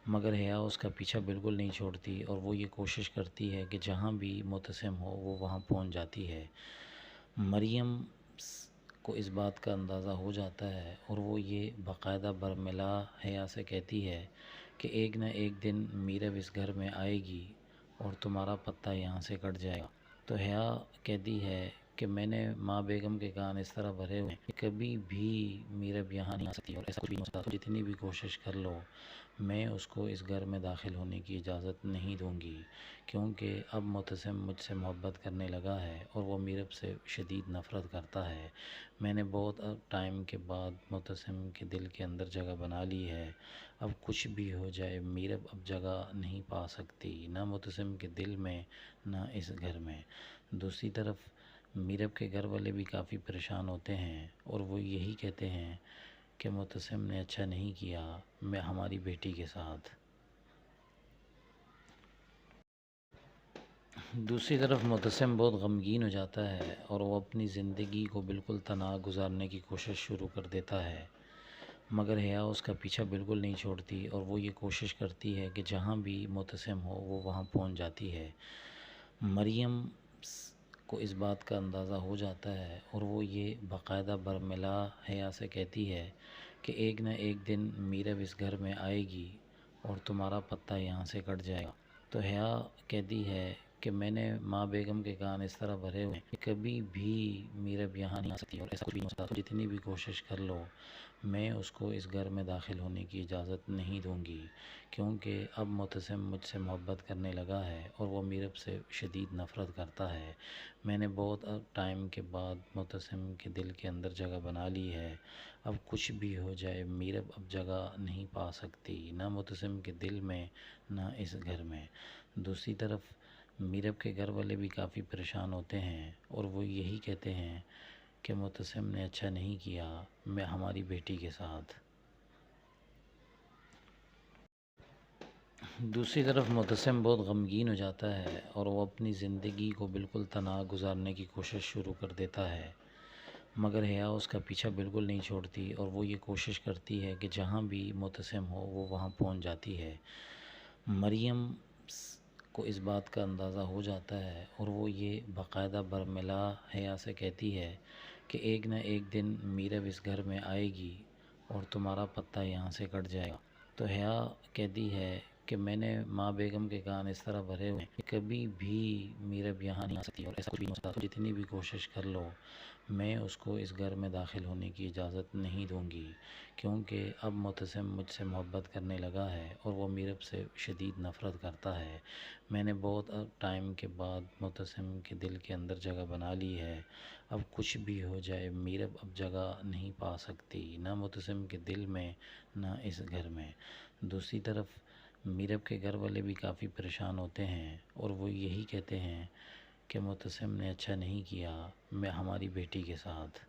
E: مگر حیا اس کا پیچھا بالکل نہیں چھوڑتی اور وہ یہ کوشش کرتی ہے کہ جہاں بھی متسم ہو وہ وہاں پہنچ جاتی ہے۔ مریم کو اس بات کا اندازہ ہو جاتا ہے اور وہ یہ باقاعدہ برملا حیا سے کہتی ہے کہ ایک نہ ایک دن میرب اس گھر میں آئے گی اور تمہارا پتہ یہاں سے کٹ جائے گا۔ تو حیا کہتی ہے کہ میں نے ماں بیگم کے کان اس طرح بھرے ہوئے ہیں کہ کبھی بھی میرب یہاں نہیں آ سکتی اور ایسا کچھ بھی نہیں ہو سکتا، جتنی بھی کوشش کر لو میں اس کو اس گھر میں داخل ہونے کی اجازت نہیں دوں گی، کیونکہ اب متسم مجھ سے محبت کرنے لگا ہے اور وہ میرب سے شدید نفرت کرتا ہے۔ میں نے بہت ٹائم کے بعد متسم کے دل کے اندر جگہ بنا لی ہے، اب کچھ بھی ہو جائے میرب اب جگہ نہیں پا سکتی، نہ متسم کے دل میں نہ اس گھر میں۔ دوسری طرف میرب کے گھر والے بھی کافی پریشان ہوتے ہیں اور وہ یہی کہتے ہیں کہ متسم نے اچھا نہیں کیا میں ہماری بیٹی کے ساتھ۔ دوسری طرف متسم بہت غمگین ہو جاتا ہے اور وہ اپنی زندگی کو بالکل تنہا گزارنے کی کوشش شروع کر دیتا ہے، مگر حیا اس کا پیچھا بالکل نہیں چھوڑتی اور وہ یہ کوشش کرتی ہے کہ جہاں بھی معتصم ہو وہ وہاں پہنچ جاتی ہے۔ مریم کو اس بات کا اندازہ ہو جاتا ہے اور وہ یہ باقاعدہ برملا حیا سے کہتی ہے کہ ایک نہ ایک دن میرب اس گھر میں آئے گی اور تمہارا پتہ یہاں سے کٹ جائے گا۔ تو حیا کہتی ہے کہ میں نے ماں بیگم کے کان اس طرح بھرے ہوئے ہیں کہ کبھی بھی میرب یہاں نہیں آ سکتی اور ایسا کچھ بھی نہیں ہو سکتا، جتنی بھی کوشش کر لو میں اس کو اس گھر میں داخل ہونے کی اجازت نہیں دوں گی، کیونکہ اب معتصم مجھ سے محبت کرنے لگا ہے اور وہ میرب سے شدید نفرت کرتا ہے۔ میں نے بہت ٹائم کے بعد معتصم کے دل کے اندر جگہ بنا لی ہے، اب کچھ بھی ہو جائے میرب اب جگہ نہیں پا سکتی، نہ معتصم کے دل میں نہ اس گھر میں۔ دوسری طرف میرب کے گھر والے بھی کافی پریشان ہوتے ہیں اور وہ یہی کہتے ہیں کہ معتصم نے اچھا نہیں کیا میں ہماری بیٹی کے ساتھ۔ دوسری طرف معتصم بہت غمگین ہو جاتا ہے اور وہ اپنی زندگی کو بالکل تنہا گزارنے کی کوشش شروع کر دیتا ہے، مگر حیا اس کا پیچھا بالکل نہیں چھوڑتی اور وہ یہ کوشش کرتی ہے کہ جہاں بھی معتصم ہو وہ وہاں پہنچ جاتی ہے۔ مریم کو اس بات کا اندازہ ہو جاتا ہے اور وہ یہ باقاعدہ برملا حیا سے کہتی ہے کہ ایک نہ ایک دن میرب اس گھر میں آئے گی اور تمہارا پتہ یہاں سے کٹ جائے گا۔ تو حیا کہتی ہے کہ میں نے ماں بیگم کے کان اس طرح بھرے ہوئے ہیں کہ کبھی بھی میرب یہاں نہیں آ سکتی اور ایسا کچھ بھی نہیں ہو سکتا، جتنی بھی کوشش کر لو میں اس کو اس گھر میں داخل ہونے کی اجازت نہیں دوں گی، کیونکہ اب معتصم مجھ سے محبت کرنے لگا ہے اور وہ میرب سے شدید نفرت کرتا ہے۔ میں نے بہت ٹائم کے بعد معتصم کے دل کے اندر جگہ بنا لی ہے، اب کچھ بھی ہو جائے میرب اب جگہ نہیں پا سکتی، نہ معتصم کے دل میں نہ اس گھر میں۔ دوسری طرف میرب کے گھر والے بھی کافی پریشان ہوتے ہیں اور وہ یہی کہتے ہیں کہ معتصم نے اچھا نہیں کیا میں ہماری بیٹی کے ساتھ۔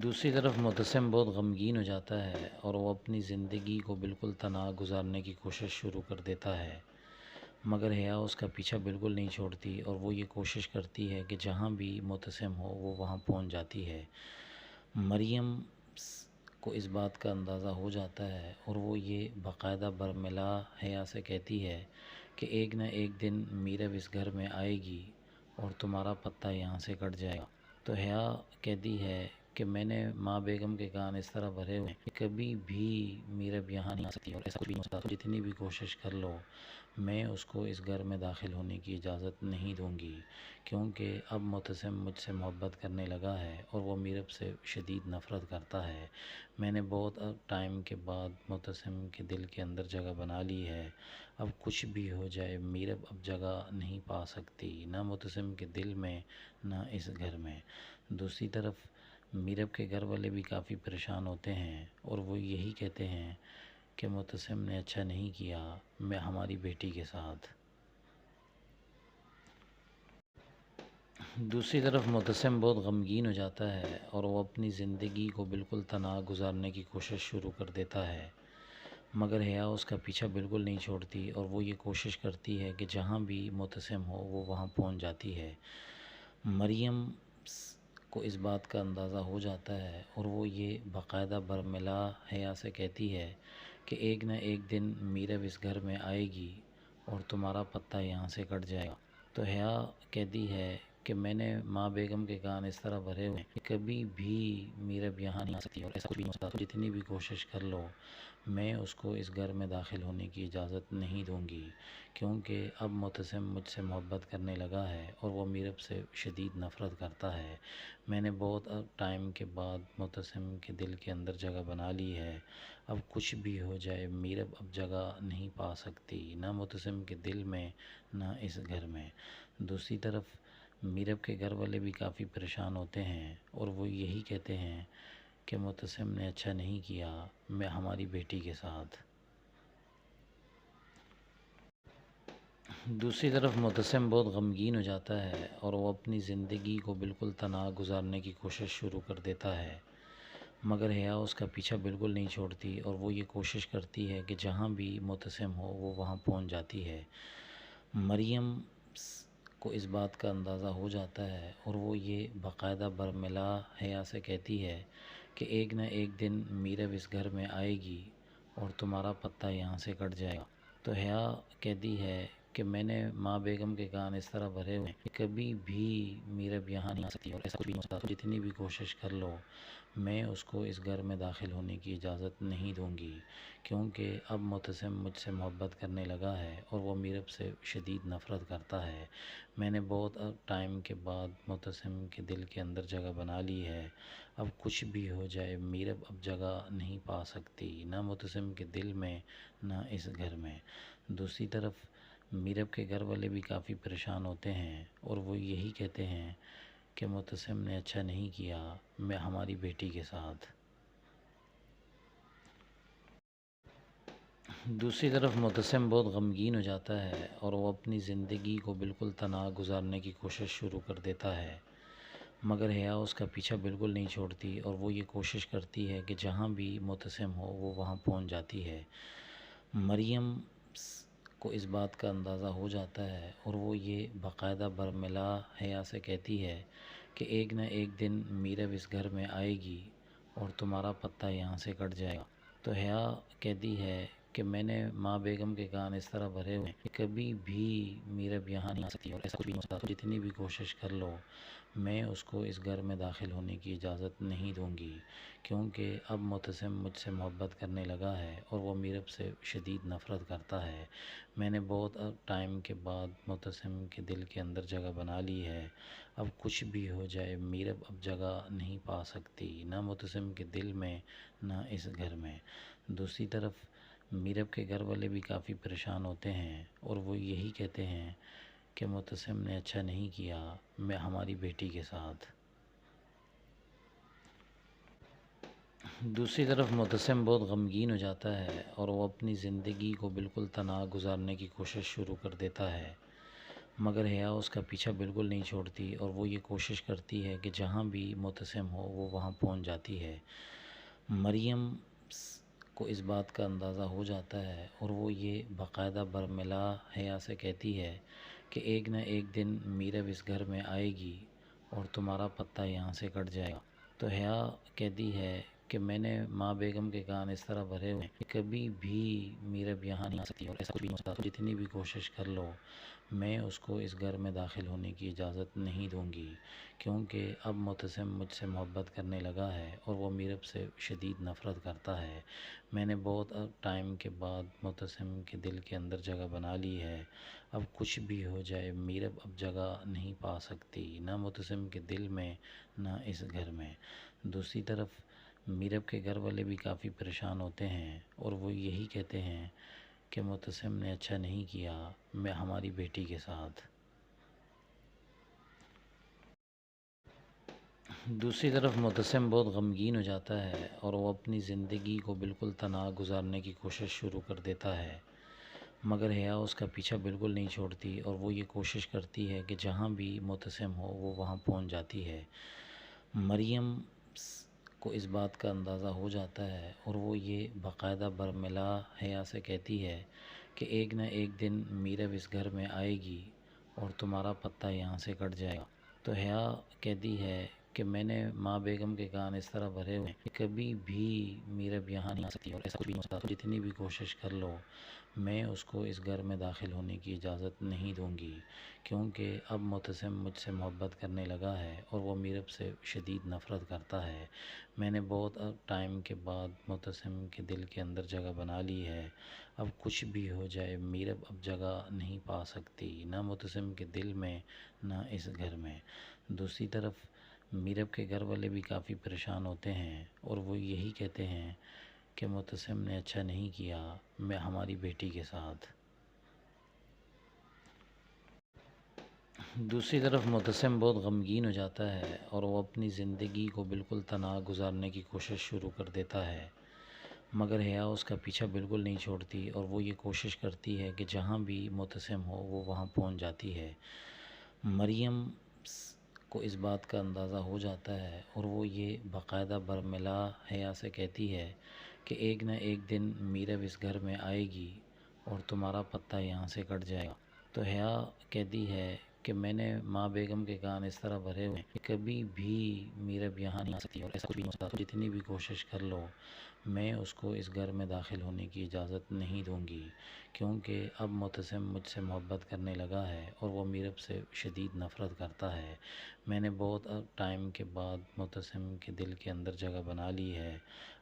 E: دوسری طرف معتصم بہت غمگین ہو جاتا ہے اور وہ اپنی زندگی کو بالکل تنہا گزارنے کی کوشش شروع کر دیتا ہے، مگر حیا اس کا پیچھا بالکل نہیں چھوڑتی اور وہ یہ کوشش کرتی ہے کہ جہاں بھی معتصم ہو وہ وہاں پہنچ جاتی ہے۔ مریم کو اس بات کا اندازہ ہو جاتا ہے اور وہ یہ باقاعدہ برملا حیا سے کہتی ہے کہ ایک نہ ایک دن میرب اس گھر میں آئے گی اور تمہارا پتہ یہاں سے کٹ جائے گا۔ تو حیا کہتی ہے کہ میں نے ماں بیگم کے کان اس طرح بھرے ہوئے ہیں کہ کبھی بھی میرب یہاں نہیں آ سکتی اور ایسا کچھ بھی نہیں ہو سکتا، جتنی بھی کوشش کر لو میں اس کو اس گھر میں داخل ہونے کی اجازت نہیں دوں گی، کیونکہ اب معتصم مجھ سے محبت کرنے لگا ہے اور وہ میرب سے شدید نفرت کرتا ہے۔ میں نے بہت ٹائم کے بعد معتصم کے دل کے اندر جگہ بنا لی ہے، اب کچھ بھی ہو جائے میرب اب جگہ نہیں پا سکتی، نہ معتصم کے دل میں نہ اس گھر میں۔ دوسری طرف میرب کے گھر والے بھی کافی پریشان ہوتے ہیں اور وہ یہی کہتے ہیں کہ معتصم نے اچھا نہیں کیا میں ہماری بیٹی کے ساتھ۔ دوسری طرف معتصم بہت غمگین ہو جاتا ہے اور وہ اپنی زندگی کو بالکل تنہا گزارنے کی کوشش شروع کر دیتا ہے، مگر حیا اس کا پیچھا بالکل نہیں چھوڑتی اور وہ یہ کوشش کرتی ہے کہ جہاں بھی معتصم ہو وہ وہاں پہنچ جاتی ہے۔ مریم کو اس بات کا اندازہ ہو جاتا ہے اور وہ یہ باقاعدہ برملا حیا سے کہتی ہے کہ ایک نہ ایک دن میرب اس گھر میں آئے گی اور تمہارا پتہ یہاں سے کٹ جائے گا۔ تو حیا کہتی ہے کہ میں نے ماں بیگم کے کان اس طرح بھرے ہوئے ہیں کہ کبھی بھی میرب یہاں نہیں آ سکتی اور ایسا کچھ بھی نہیں ہو سکتا، جتنی بھی کوشش کر لو میں اس کو اس گھر میں داخل ہونے کی اجازت نہیں دوں گی، کیونکہ اب معتصم مجھ سے محبت کرنے لگا ہے اور وہ میرب سے شدید نفرت کرتا ہے۔ میں نے بہت ٹائم کے بعد معتصم کے دل کے اندر جگہ بنا لی ہے، اب کچھ بھی ہو جائے میرب اب جگہ نہیں پا سکتی، نہ معتصم کے دل میں نہ اس گھر میں۔ دوسری طرف میرب کے گھر والے بھی کافی پریشان ہوتے ہیں اور وہ یہی کہتے ہیں کہ معتصم نے اچھا نہیں کیا میں ہماری بیٹی کے ساتھ۔ دوسری طرف معتصم بہت غمگین ہو جاتا ہے اور وہ اپنی زندگی کو بالکل تنہا گزارنے کی کوشش شروع کر دیتا ہے، مگر حیا اس کا پیچھا بالکل نہیں چھوڑتی اور وہ یہ کوشش کرتی ہے کہ جہاں بھی معتصم ہو وہ وہاں پہنچ جاتی ہے۔ مریم کو اس بات کا اندازہ ہو جاتا ہے اور وہ یہ باقاعدہ برملا حیا سے کہتی ہے کہ ایک نہ ایک دن میرب اس گھر میں آئے گی اور تمہارا پتہ یہاں سے کٹ جائے گا۔ تو حیا کہتی ہے کہ میں نے ماں بیگم کے کان اس طرح بھرے ہوئے ہیں کہ کبھی بھی میرب یہاں نہیں آ سکتی اور ایسا کچھ بھی نہیں ہو سکتا، جتنی بھی کوشش کر لو میں اس کو اس گھر میں داخل ہونے کی اجازت نہیں دوں گی، کیونکہ اب معتصم مجھ سے محبت کرنے لگا ہے اور وہ میرب سے شدید نفرت کرتا ہے۔ میں نے بہت ٹائم کے بعد معتصم کے دل کے اندر جگہ بنا لی ہے، اب کچھ بھی ہو جائے میرب اب جگہ نہیں پا سکتی، نہ معتصم کے دل میں نہ اس گھر میں۔ دوسری طرف میرب کے گھر والے بھی کافی پریشان ہوتے ہیں اور وہ یہی کہتے ہیں کہ معتصم نے اچھا نہیں کیا میں ہماری بیٹی کے ساتھ۔ دوسری طرف معتصم بہت غمگین ہو جاتا ہے اور وہ اپنی زندگی کو بالکل تنہا گزارنے کی کوشش شروع کر دیتا ہے، مگر حیا اس کا پیچھا بالکل نہیں چھوڑتی اور وہ یہ کوشش کرتی ہے کہ جہاں بھی معتصم ہو وہ وہاں پہنچ جاتی ہے۔ مریم کو اس بات کا اندازہ ہو جاتا ہے اور وہ یہ باقاعدہ برملا حیا سے کہتی ہے کہ ایک نہ ایک دن میرب اس گھر میں آئے گی اور تمہارا پتہ یہاں سے کٹ جائے گا۔ تو حیا کہتی ہے کہ میں نے ماں بیگم کے کان اس طرح بھرے ہوئے ہیں کہ کبھی بھی میرب یہاں نہیں آ سکتی اور ایسا کچھ بھی نہیں ہو سکتا، جتنی بھی کوشش کر لو میں اس کو اس گھر میں داخل ہونے کی اجازت نہیں دوں گی، کیونکہ اب معتصم مجھ سے محبت کرنے لگا ہے اور وہ میرب سے شدید نفرت کرتا ہے۔ میں نے بہت ٹائم کے بعد معتصم کے دل کے اندر جگہ بنا لی ہے، اب کچھ بھی ہو جائے میرب اب جگہ نہیں پا سکتی، نہ معتصم کے دل میں نہ اس گھر میں۔ دوسری طرف میرب کے گھر والے بھی کافی پریشان ہوتے ہیں اور وہ یہی کہتے ہیں کہ معتصم نے اچھا نہیں کیا میں ہماری بیٹی کے ساتھ۔ دوسری طرف معتصم بہت غمگین ہو جاتا ہے اور وہ اپنی زندگی کو بالکل تنہا گزارنے کی کوشش شروع کر دیتا ہے، مگر حیا اس کا پیچھا بالکل نہیں چھوڑتی اور وہ یہ کوشش کرتی ہے کہ جہاں بھی معتصم ہو وہ وہاں پہنچ جاتی ہے۔ مریم کو اس بات کا اندازہ ہو جاتا ہے اور وہ یہ باقاعدہ برملا حیا سے کہتی ہے کہ ایک نہ ایک دن میرب اس گھر میں آئے گی اور تمہارا پتہ یہاں سے کٹ جائے گا۔ تو حیا کہتی ہے کہ میں نے ماں بیگم کے کان اس طرح بھرے ہوئے ہیں کہ کبھی بھی میرب یہاں نہیں آ سکتی اور ایسا کچھ بھی نہیں ہو سکتا، جتنی بھی کوشش کر لو میں اس کو اس گھر میں داخل ہونے کی اجازت نہیں دوں گی، کیونکہ اب معتصم مجھ سے محبت کرنے لگا ہے اور وہ میرب سے شدید نفرت کرتا ہے۔ میں نے بہت ٹائم کے بعد معتصم کے دل کے اندر جگہ بنا لی ہے، اب کچھ بھی ہو جائے میرب اب جگہ نہیں پا سکتی، نہ معتصم کے دل میں نہ اس گھر میں۔ دوسری طرف میرب کے گھر والے بھی کافی پریشان ہوتے ہیں اور وہ یہی کہتے ہیں کہ معتصم نے اچھا نہیں کیا میں ہماری بیٹی کے ساتھ۔ دوسری طرف معتصم بہت غمگین ہو جاتا ہے اور وہ اپنی زندگی کو بالکل تنہا گزارنے کی کوشش شروع کر دیتا ہے، مگر حیا اس کا پیچھا بالکل نہیں چھوڑتی اور وہ یہ کوشش کرتی ہے کہ جہاں بھی معتصم ہو وہ وہاں پہنچ جاتی ہے۔ مریم کو اس بات کا اندازہ ہو جاتا ہے اور وہ یہ باقاعدہ برملا حیا سے کہتی ہے کہ ایک نہ ایک دن میرب اس گھر میں آئے گی اور تمہارا پتہ یہاں سے کٹ جائے گا۔ تو حیا کہتی ہے کہ میں نے ماں بیگم کے کان اس طرح بھرے ہوئے ہیں کہ کبھی بھی میرب یہاں نہیں آ سکتی اور ایسا کچھ بھی نہیں ہو سکتا، جتنی بھی کوشش کر لو میں اس کو اس گھر میں داخل ہونے کی اجازت نہیں دوں گی، کیونکہ اب معتصم مجھ سے محبت کرنے لگا ہے اور وہ میرب سے شدید نفرت کرتا ہے۔ میں نے بہت ٹائم کے بعد معتصم کے دل کے اندر جگہ بنا لی ہے، اب کچھ بھی ہو جائے میرب اب جگہ نہیں پا سکتی، نہ معتصم کے دل میں نہ اس گھر میں۔ دوسری طرف میرب کے گھر والے بھی کافی پریشان ہوتے ہیں اور وہ یہی کہتے ہیں کہ معتصم نے اچھا نہیں کیا میں ہماری بیٹی کے ساتھ۔ دوسری طرف معتصم بہت غمگین ہو جاتا ہے اور وہ اپنی زندگی کو بالکل تنہا گزارنے کی کوشش شروع کر دیتا ہے، مگر حیا اس کا پیچھا بالکل نہیں چھوڑتی اور وہ یہ کوشش کرتی ہے کہ جہاں بھی معتصم ہو وہ وہاں پہنچ جاتی ہے۔ مریم کو اس بات کا اندازہ ہو جاتا ہے اور وہ یہ باقاعدہ برملا حیا سے کہتی ہے کہ ایک نہ ایک دن میرب اس گھر میں آئے گی اور تمہارا پتہ یہاں سے کٹ جائے گا۔ تو حیا کہتی ہے کہ میں نے ماں بیگم کے کان اس طرح بھرے ہوئے ہیں کہ کبھی بھی میرب یہاں نہیں آ سکتی اور ایسا کچھ بھی نہیں ہو سکتا. جتنی بھی کوشش کر لو میں اس کو اس گھر میں داخل ہونے کی اجازت نہیں دوں گی، کیونکہ اب معتصم مجھ سے محبت کرنے لگا ہے اور وہ میرب سے شدید نفرت کرتا ہے. میں نے بہت ٹائم کے بعد معتصم کے دل کے اندر جگہ بنا لی ہے.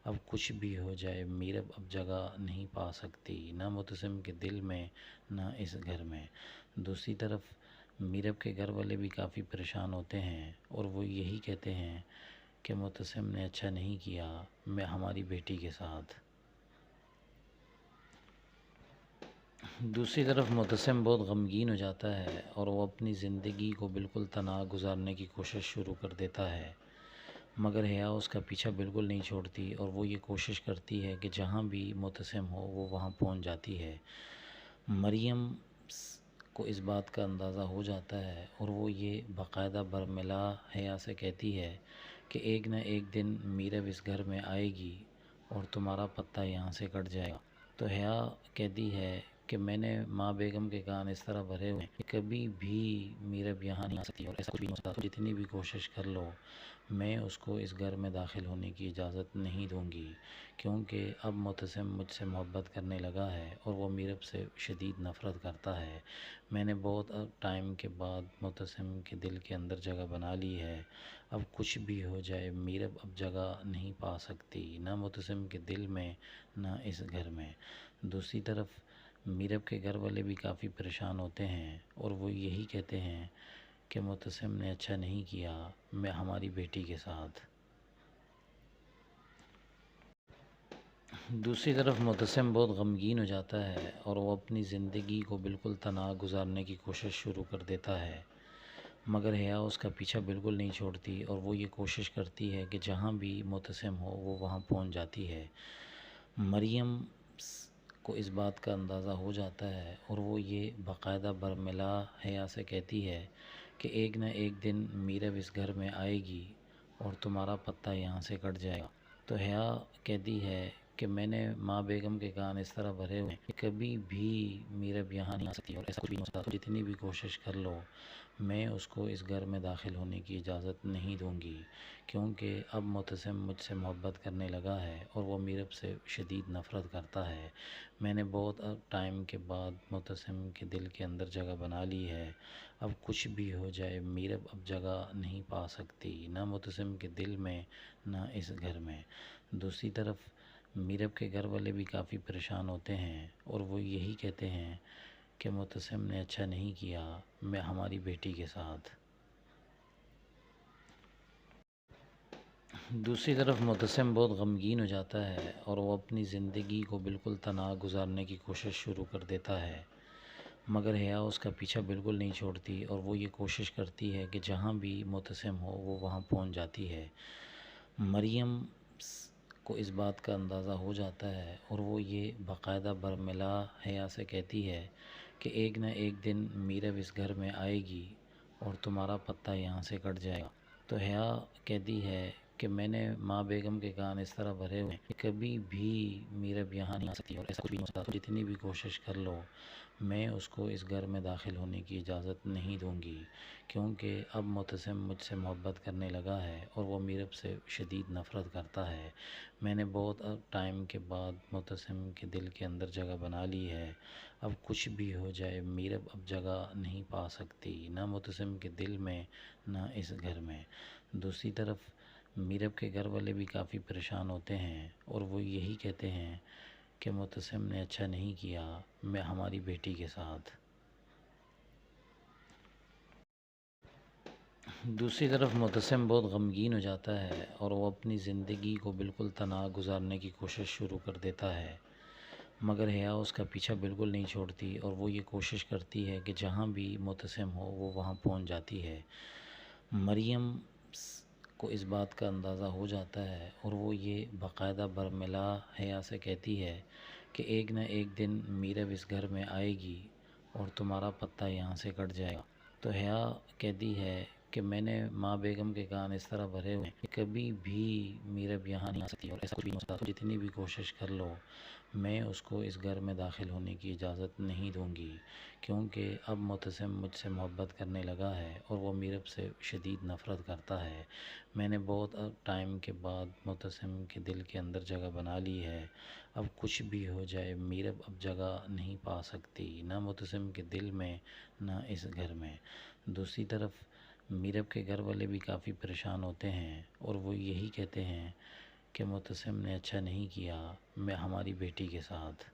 E: اب کچھ بھی ہو جائے میرب اب جگہ نہیں پا سکتی، نہ معتصم کے دل میں نہ اس گھر میں. دوسری طرف میرب کے گھر والے بھی کافی پریشان ہوتے ہیں اور وہ یہی کہتے ہیں کہ معتصم نے اچھا نہیں کیا میں ہماری بیٹی کے ساتھ. دوسری طرف معتصم بہت غمگین ہو جاتا ہے اور وہ اپنی زندگی کو بالکل تنہا گزارنے کی کوشش شروع کر دیتا ہے، مگر حیا اس کا پیچھا بالکل نہیں چھوڑتی اور وہ یہ کوشش کرتی ہے کہ جہاں بھی معتصم ہو وہ وہاں پہنچ جاتی ہے. مریم کو اس بات کا اندازہ ہو جاتا ہے اور وہ یہ باقاعدہ برملا حیا سے کہتی ہے کہ ایک نہ ایک دن میرب اس گھر میں آئے گی اور تمہارا پتہ یہاں سے کٹ جائے گا. تو حیا کہتی ہے کہ میں نے ماں بیگم کے کان اس طرح بھرے ہوئے ہیں کہ کبھی بھی میرب یہاں نہیں آ سکتی اور ایسا کچھ بھی نہیں ہو سکتا. جتنی بھی کوشش کر لو میں اس کو اس گھر میں داخل ہونے کی اجازت نہیں دوں گی، کیونکہ اب معتصم مجھ سے محبت کرنے لگا ہے اور وہ میرب سے شدید نفرت کرتا ہے. میں نے بہت ٹائم کے بعد معتصم کے دل کے اندر جگہ بنا لی ہے. اب کچھ بھی ہو جائے میرب اب جگہ نہیں پا سکتی، نہ معتصم کے دل میں نہ اس گھر میں. دوسری طرف میرب کے گھر والے بھی کافی پریشان ہوتے ہیں اور وہ یہی کہتے ہیں کہ معتصم نے اچھا نہیں کیا میں ہماری بیٹی کے ساتھ. دوسری طرف معتصم بہت غمگین ہو جاتا ہے اور وہ اپنی زندگی کو بالکل تنہا گزارنے کی کوشش شروع کر دیتا ہے، مگر حیا اس کا پیچھا بالکل نہیں چھوڑتی اور وہ یہ کوشش کرتی ہے کہ جہاں بھی معتصم ہو وہ وہاں پہنچ جاتی ہے. مریم کو اس بات کا اندازہ ہو جاتا ہے اور وہ یہ باقاعدہ برملا حیا سے کہتی ہے کہ ایک نہ ایک دن میرب اس گھر میں آئے گی اور تمہارا پتہ یہاں سے کٹ جائے گا. تو حیا کہتی ہے کہ میں نے ماں بیگم کے کان اس طرح بھرے ہوئے ہیں کہ کبھی بھی میرب یہاں نہیں آ سکتی اور ایسا کچھ بھی نہیں ہو سکتا. جتنی بھی کوشش کر لو میں اس کو اس گھر میں داخل ہونے کی اجازت نہیں دوں گی، کیونکہ اب معتصم مجھ سے محبت کرنے لگا ہے اور وہ میرب سے شدید نفرت کرتا ہے. میں نے بہت ٹائم کے بعد معتصم کے دل کے اندر جگہ بنا لی ہے. اب کچھ بھی ہو جائے میرب اب جگہ نہیں پا سکتی، نہ معتصم کے دل میں نہ اس گھر میں. دوسری طرف میرب کے گھر والے بھی کافی پریشان ہوتے ہیں اور وہ یہی کہتے ہیں کہ معتصم نے اچھا نہیں کیا میں ہماری بیٹی کے ساتھ. دوسری طرف معتصم بہت غمگین ہو جاتا ہے اور وہ اپنی زندگی کو بالکل تنہا گزارنے کی کوشش شروع کر دیتا ہے، مگر حیا اس کا پیچھا بالکل نہیں چھوڑتی اور وہ یہ کوشش کرتی ہے کہ جہاں بھی معتصم ہو وہ وہاں پہنچ جاتی ہے. مریم کو اس بات کا اندازہ ہو جاتا ہے اور وہ یہ باقاعدہ برملا حیا سے کہتی ہے کہ ایک نہ ایک دن میرب اس گھر میں آئے گی اور تمہارا پتہ یہاں سے کٹ جائے گا. تو حیا کہتی ہے کہ میں نے ماں بیگم کے کان اس طرح بھرے ہوئے ہیں کہ کبھی بھی میرب یہاں نہیں آ سکتی اور ایسا کچھ بھی نہیں ہو سکتا. جتنی بھی کوشش کر لو میں اس کو اس گھر میں داخل ہونے کی اجازت نہیں دوں گی، کیونکہ اب معتصم مجھ سے محبت کرنے لگا ہے اور وہ میرب سے شدید نفرت کرتا ہے. میں نے بہت ٹائم کے بعد معتصم کے دل کے اندر جگہ بنا لی ہے. اب کچھ بھی ہو جائے میرب اب جگہ نہیں پا سکتی، نہ معتصم کے دل میں نہ اس گھر میں. دوسری طرف میرب کے گھر والے بھی کافی پریشان ہوتے ہیں اور وہ یہی کہتے ہیں کہ معتصم نے اچھا نہیں کیا میں ہماری بیٹی کے ساتھ. دوسری طرف معتصم بہت غمگین ہو جاتا ہے اور وہ اپنی زندگی کو بالکل تنہا گزارنے کی کوشش شروع کر دیتا ہے، مگر حیا اس کا پیچھا بالکل نہیں چھوڑتی اور وہ یہ کوشش کرتی ہے کہ جہاں بھی معتصم ہو وہ وہاں پہنچ جاتی ہے. مریم کو اس بات کا اندازہ ہو جاتا ہے اور وہ یہ باقاعدہ برملا حیا سے کہتی ہے کہ ایک نہ ایک دن میرب اس گھر میں آئے گی اور تمہارا پتہ یہاں سے کٹ جائے گا. تو حیا کہتی ہے کہ میں نے ماں بیگم کے کان اس طرح بھرے ہوئے ہیں کہ کبھی بھی میرب یہاں نہیں آ سکتی اور ایسا کچھ بھی نہیں ہو سکتا. جتنی بھی کوشش کر لو میں اس کو اس گھر میں داخل ہونے کی اجازت نہیں دوں گی، کیونکہ اب معتصم مجھ سے محبت کرنے لگا ہے اور وہ میرب سے شدید نفرت کرتا ہے۔ میں نے بہت ٹائم کے بعد معتصم کے دل کے اندر جگہ بنا لی ہے۔ اب کچھ بھی ہو جائے میرب اب جگہ نہیں پا سکتی، نہ معتصم کے دل میں نہ اس گھر میں۔ دوسری طرف میرب کے گھر والے بھی کافی پریشان ہوتے ہیں اور وہ یہی کہتے ہیں کہ معتصم نے اچھا نہیں کیا میں ہماری بیٹی کے ساتھ۔